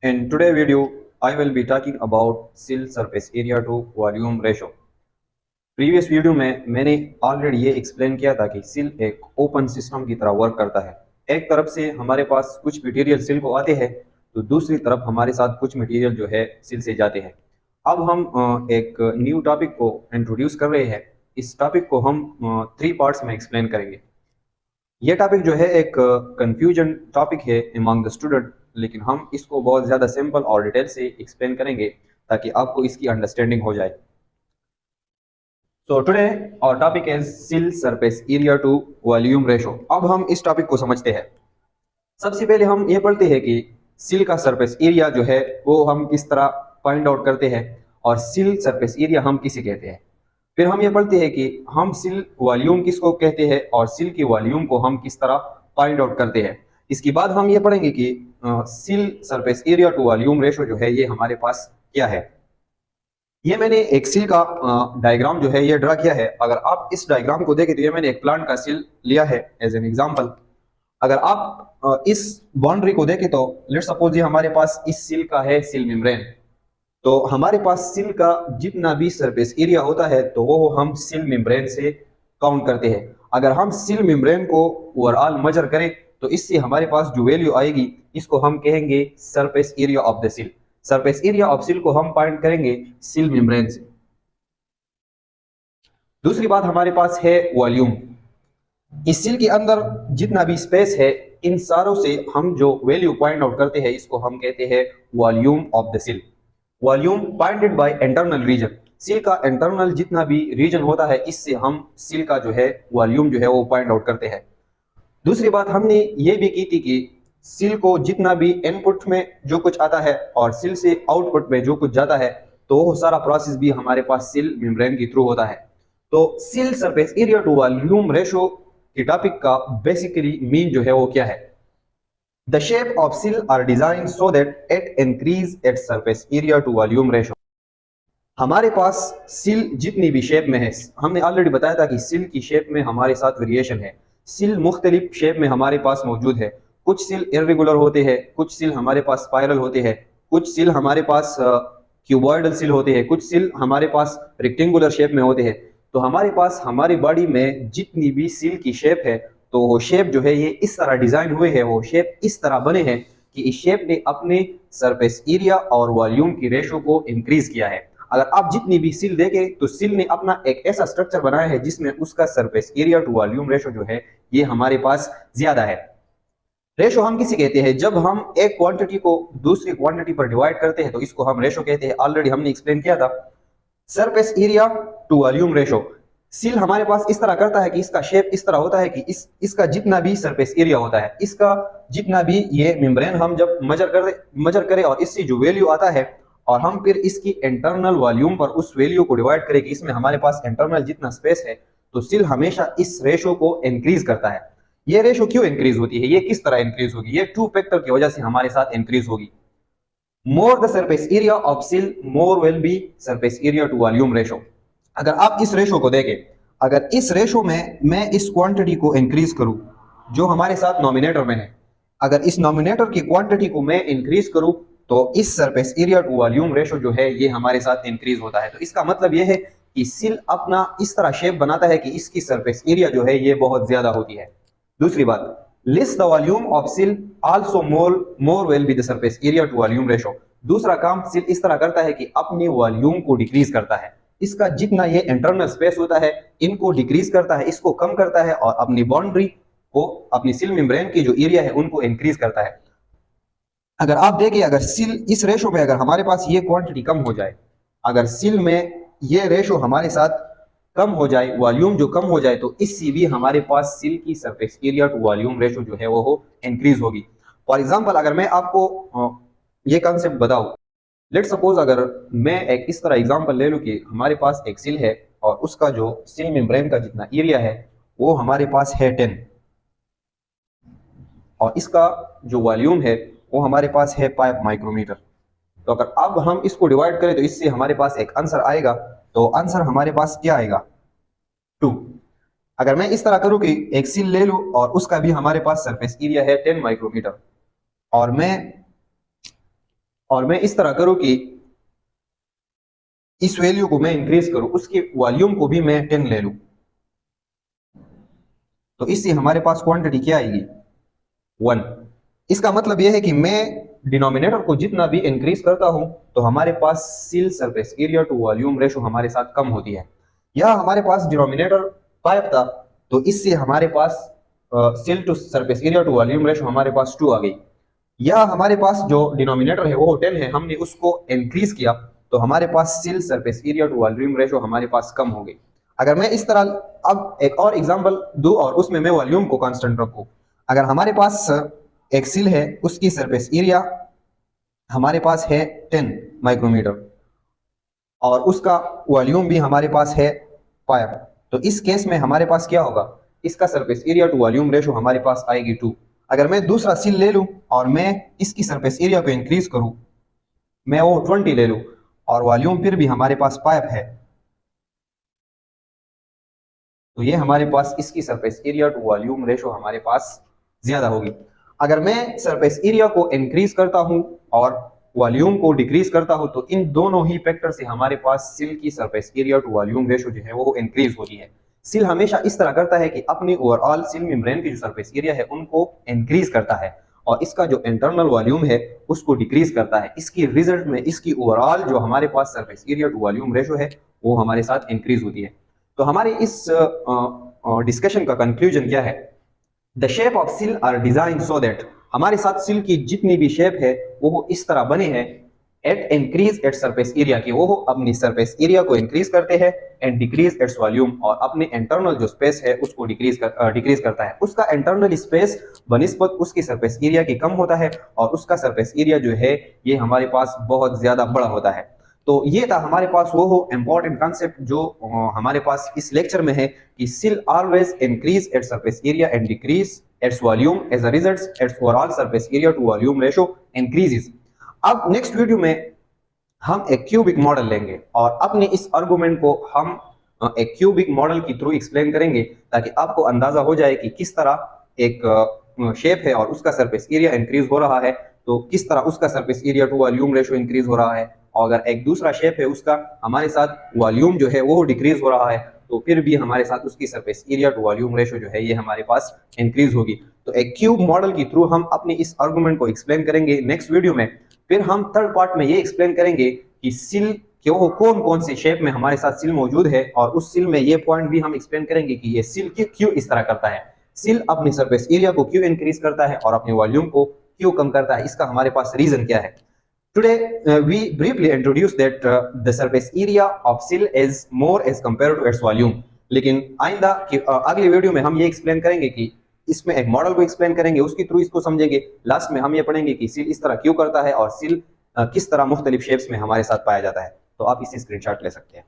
In today's video, I will be talking about sill surface area to volume ratio. Previous video में मैंने already ये explain किया था कि सिल एक ओपन सिस्टम की तरह वर्क करता है। एक तरफ से हमारे पास कुछ मटेरियल सिल को आते हैं तो दूसरी तरफ हमारे साथ कुछ मटेरियल जो है सिल से जाते हैं। अब हम एक न्यू टॉपिक को इंट्रोड्यूस कर रहे हैं। इस टॉपिक को हम 3 पार्ट्स में एक्सप्लेन करेंगे। ये टॉपिक जो है एक कंफ्यूजन टॉपिक है अमंग द स्टूडेंट, लेकिन हम इसको बहुत ज़्यादा सिंपल और डिटेल से एक्सप्लेन करेंगे ताकि आपको इसकी अंडरस्टैंडिंग हो जाए। So today our topic is cell surface area to volume ratio. अब हम इस टॉपिक को समझते हैं। सबसे पहले हम ये पढ़ते हैं कि सिल का सरफेस एरिया जो है वो हम किस तरह फाइंड आउट करते हैं और सिल सरफेस एरिया हम किसे कहते हैं। फिर हम ये पढ़ते हैं कि हम सिल वॉल्यूम किसको कहते हैं और सिल की वॉल्यूम को हम किस तरह फाइंड आउट करते हैं। इसके बाद हम ये पढ़ेंगे कि cell surface area to volume ratio जो है ये हमारे पास क्या है। ये मैंने एक सिल का डायग्राम जो है ये ड्रा किया है। अगर आप इस डायग्राम को देखें तो ये मैंने एक प्लांट का सिल लिया है एज एन एग्जांपल। अगर आप इस बाउंड्री को देखें तो लेट्स सपोज ये हमारे पास इस सिल का है सिल मेम्ब्रेन। तो हमारे पास सिल का जितना भी सरफेस एरिया होता है तो वो हम सिल मेम्ब्रेन से काउंट करते हैं। अगर हम सिल मेम्ब्रेन को ओवरऑल मेजर करें तो इससे हमारे पास जो वैल्यू आएगी इसको हम कहेंगे सरफेस एरिया ऑफ द सिल। सरफेस एरिया ऑफ सिल को हम फाइंड करेंगे सिल मेम्ब्रेन से। दूसरी बात हमारे पास है वॉल्यूम। इस सिल के अंदर जितना भी स्पेस है इन सारों से हम जो वैल्यू फाइंड आउट करते हैं इसको हम कहते हैं volume of the cell. Volume bounded by internal region. Cell का इंटरनल जितना भी रीजन होता है इससे हम सिल का जो है वॉल्यूम जो है वो फाइंड आउट करते हैं। दूसरी बात हमने ये भी की थी कि सिल को जितना भी इनपुट में जो कुछ आता है और सिल से आउटपुट में जो कुछ जाता है तो वो सारा प्रोसेस भी हमारे पास सिल मेम्ब्रेन के थ्रू होता है। तो cell surface area to volume ratio की टॉपिक का बेसिकली मीन जो है वो क्या है। The shape of sill are designed so that it increase its surface area to volume ratio। हमारे पास सिल जितनी भी शेप में है, हमने ऑलरेडी बताया था कि सिल की शेप में हमारे साथ वेरिएशन है। सिल मुख्तलिफ शेप में हमारे पास मौजूद है। कुछ सिल इरेगुलर होते हैं, कुछ सिल हमारे पास स्पाइरल होते हैं, कुछ सिल हमारे पास क्यूबॉइडल सिल होते हैं, कुछ सिल हमारे पास रेक्टेंगुलर शेप में होते हैं। तो हमारे पास हमारी बॉडी में जितनी भी सिल की शेप है तो वो शेप जो है ये इस तरह डिजाइन हुए हैं, वो शेप इस तरह बने हैं कि इस शेप ने अपने सरफेस एरिया और वॉल्यूम की रेशो को इंक्रीज किया है। अगर आप जितनी भी सिल देखें तो सिल ने अपना एक ऐसा स्ट्रक्चर बनाया है जिसमें उसका surface area to volume ratio जो है ये हमारे पास ज्यादा है। रेशो हम किसे कहते हैं, जब हम एक क्वांटिटी को दूसरी क्वांटिटी पर डिवाइड करते हैं तो इसको हम रेशो कहते हैं। ऑलरेडी हमने एक्सप्लेन किया था। Surface area to volume ratio cell हमारे पास इस तरह करता है कि इसका शेप इस तरह होता है कि इसका जितना भी सरफेस एरिया होता है, इसका जितना भी ये मेम्ब्रेन हम जब मेजर करें और इससे जो वैल्यू आता है और हम फिर इसकी इंटरनल वॉल्यूम पर उस वैल्यू को डिवाइड करें कि इसमें हमारे पास इंटरनल जितना स्पेस है तो सिल हमेशा इस रेशो को इंक्रीज करता है। ये रेशो क्यों इंक्रीज होती है, ये किस तरह इंक्रीज होगी, ये 2 फैक्टर की वजह से हमारे साथ इंक्रीज होगी। More the surface area of cell more will be surface area to volume ratio. अगर आप इस रेशो को देखें, अगर इस रेशो में मैं इस क्वांटिटी को इंक्रीज करूं जो हमारे साथ नॉमिनेटर में है, अगर इस नॉमिनेटर की क्वांटिटी को मैं इंक्रीज करूं तो इस surface area to volume ratio जो है ये हमारे साथ इंक्रीज होता है। तो इसका मतलब ये है कि सिल अपना इस तरह शेप बनाता है कि इसकी सरफेस एरिया जो है ये बहुत ज्यादा होती है। दूसरी बात, least the volume of cell also more will be the surface area to volume ratio. दूसरा काम सिल इस तरह करता है कि अपनी वॉल्यूम को डिक्रीज करता है। इसका जितना ये इंटरनल स्पेस होता है इनको डिक्रीज करता है, इसको कम करता है और अपनी बाउंड्री को, अपनी सिल मेम्ब्रेन की जो एरिया है उनको इंक्रीज करता है। अगर आप देखिए, अगर सिल इस रेशो में अगर हमारे पास ये क्वांटिटी कम हो जाए, अगर सिल में ये रेशो हमारे साथ कम हो जाए, वॉल्यूम जो कम हो जाए, तो इससे भी हमारे पास सिल की surface area to volume ratio जो है वो इंक्रीज होगी। फॉर एग्जांपल अगर मैं आपको ये कॉन्सेप्ट बताऊं, लेट सपोज अगर मैं एक इस तरह एग्जांपल ले लूं कि हमारे पास एक सिल है और उसका जो सिल मेम्ब्रेन का जितना एरिया है वो हमारे पास है 10 और इसका जो वॉल्यूम है वो हमारे पास है 5 माइक्रोमीटर। तो अगर अब हम इसको डिवाइड करें तो इससे हमारे पास एक आंसर आएगा। तो आंसर हमारे पास क्या आएगा, 2। अगर मैं इस तरह करूं कि एक सिल ले लूं और उसका भी हमारे पास सरफेस एरिया है 10 माइक्रोमीटर और मैं और मैं इस तरह करूं कि इस वैल्यू को मैं इंक्रीज करूं, उसकी वॉल्यूम को भी मैं 10 ले लूं, तो इससे हमारे पास क्वांटिटी क्या आएगी 1। इसका मतलब यह है कि मैं डिनोमिनेटर को जितना भी इंक्रीज करता हूं तो हमारे पास cell surface area to volume ratio हमारे साथ कम होती है। या हमारे पास डिनोमिनेटर 5 था तो इससे हमारे पास cell to surface area to volume ratio हमारे पास 2 आ गई। या हमारे पास जो डिनोमिनेटर है वो 10 है, हमने उसको इंक्रीज किया तो हमारे पास cell surface area to volume ratio हमारे पास कम हो गई। अगर मैं इस तरह अब एक और एग्जांपल दूं और उसमें मैं वॉल्यूम को कांस्टेंट रखूं, अगर हमारे पास एक सिल है, उसकी सरफेस एरिया हमारे पास है 10 माइक्रोमीटर और उसका वॉल्यूम भी हमारे पास है 5, तो इस केस में हमारे पास क्या होगा, इसका surface area to volume ratio हमारे पास आएगी 2। अगर मैं दूसरा सिल ले लूं और मैं इसकी सरफेस एरिया को इंक्रीज करूं, मैं वो 20 ले लूं और वॉल्यूम फिर भी हमारे पास 5 है, तो ये हमारे पास इसकी surface area to volume ratio हमारे पास ज्यादा होगी। अगर मैं सरफेस एरिया को इंक्रीज करता हूं और वॉल्यूम को डिक्रीज करता हूं तो इन दोनों ही फैक्टर से हमारे पास सिल की surface area to volume ratio जो है वो इंक्रीज होती है। सिल हमेशा इस तरह करता है कि अपनी ओवरऑल सिल मेम्ब्रेन की जो सरफेस एरिया है उनको इंक्रीज करता है और इसका जो इंटरनल वॉल्यूम है उसको डिक्रीज करता है। इसकी रिजल्ट में इसकी ओवरऑल जो हमारे पास surface area to volume ratio है वो हमारे साथ इंक्रीज होती है। तो हमारे इस डिस्कशन का कंक्लूजन क्या है, द शेप ऑफ सिल आर डिजाइन सो दैट हमारे साथ सिल की जितनी भी शेप है वो इस तरह बने हैं at increase at surface area की, वो अपनी सरफेस एरिया को इंक्रीज करते हैं एंड डिक्रीज एट्स वॉल्यूम और अपने इंटरनल जो स्पेस है उसको डिक्रीज करता है। उसका इंटरनल स्पेस बनिस्बत उसकी सरफेस एरिया की कम होता है और उसका सरफेस एरिया जो है ये हमारे पास बहुत ज्यादा बड़ा होता है। तो ये था हमारे पास वो इंपॉर्टेंट कॉन्सेप्ट जो हमारे पास इस लेक्चर में है कि cell always increase at surface area and decrease its volume, as a result its overall surface area to volume ratio increases. अब नेक्स्ट वीडियो में हम एक क्यूबिक मॉडल लेंगे और अपने इस आर्गुमेंट को हम एक क्यूबिक मॉडल की थ्रू एक्सप्लेन करेंगे ताकि आपको अंदाजा हो जाए कि किस तरह एक शेप है और उसका सरफेस एरिया इंक्रीज हो रहा है तो किस तरह उसका surface area to volume ratio increase हो रहा है, और अगर एक दूसरा शेप है उसका हमारे साथ वॉल्यूम जो है वो डिक्रीज हो रहा है तो फिर भी हमारे साथ उसकी surface area to volume ratio जो है ये हमारे पास इंक्रीज होगी। तो एक क्यूब मॉडल की थ्रू हम अपने इस आर्गुमेंट को एक्सप्लेन करेंगे नेक्स्ट वीडियो में। फिर हम थर्ड पार्ट में ये एक्सप्लेन करेंगे कि सिल क्यों कौन कौन से शेप में हमारे साथ सिल मौजूद है और उस सिल में ये पॉइंट भी हम एक्सप्लेन करेंगे कि ये सिल क्यों इस तरह करता है, सिल अपनी सरफेस एरिया को क्यों इंक्रीज करता है और अपने वॉल्यूम को क्यों कम करता है, इसका हमारे पास रीजन क्या है। Today we briefly introduce that the surface area of sill is more as compared to its volume। लेकिन आइंदा की अगली वीडियो में हम ये एक्सप्लेन करेंगे कि इसमें एक मॉडल को एक्सप्लेन करेंगे, उसके थ्रू इसको समझेंगे। लास्ट में हम ये पढ़ेंगे कि सिल इस तरह क्यों करता है और सिल किस तरह मुख्तलिफ शेप्स में हमारे साथ पाया जाता है। तो आप इसे स्क्रीनशॉट ले सकते हैं।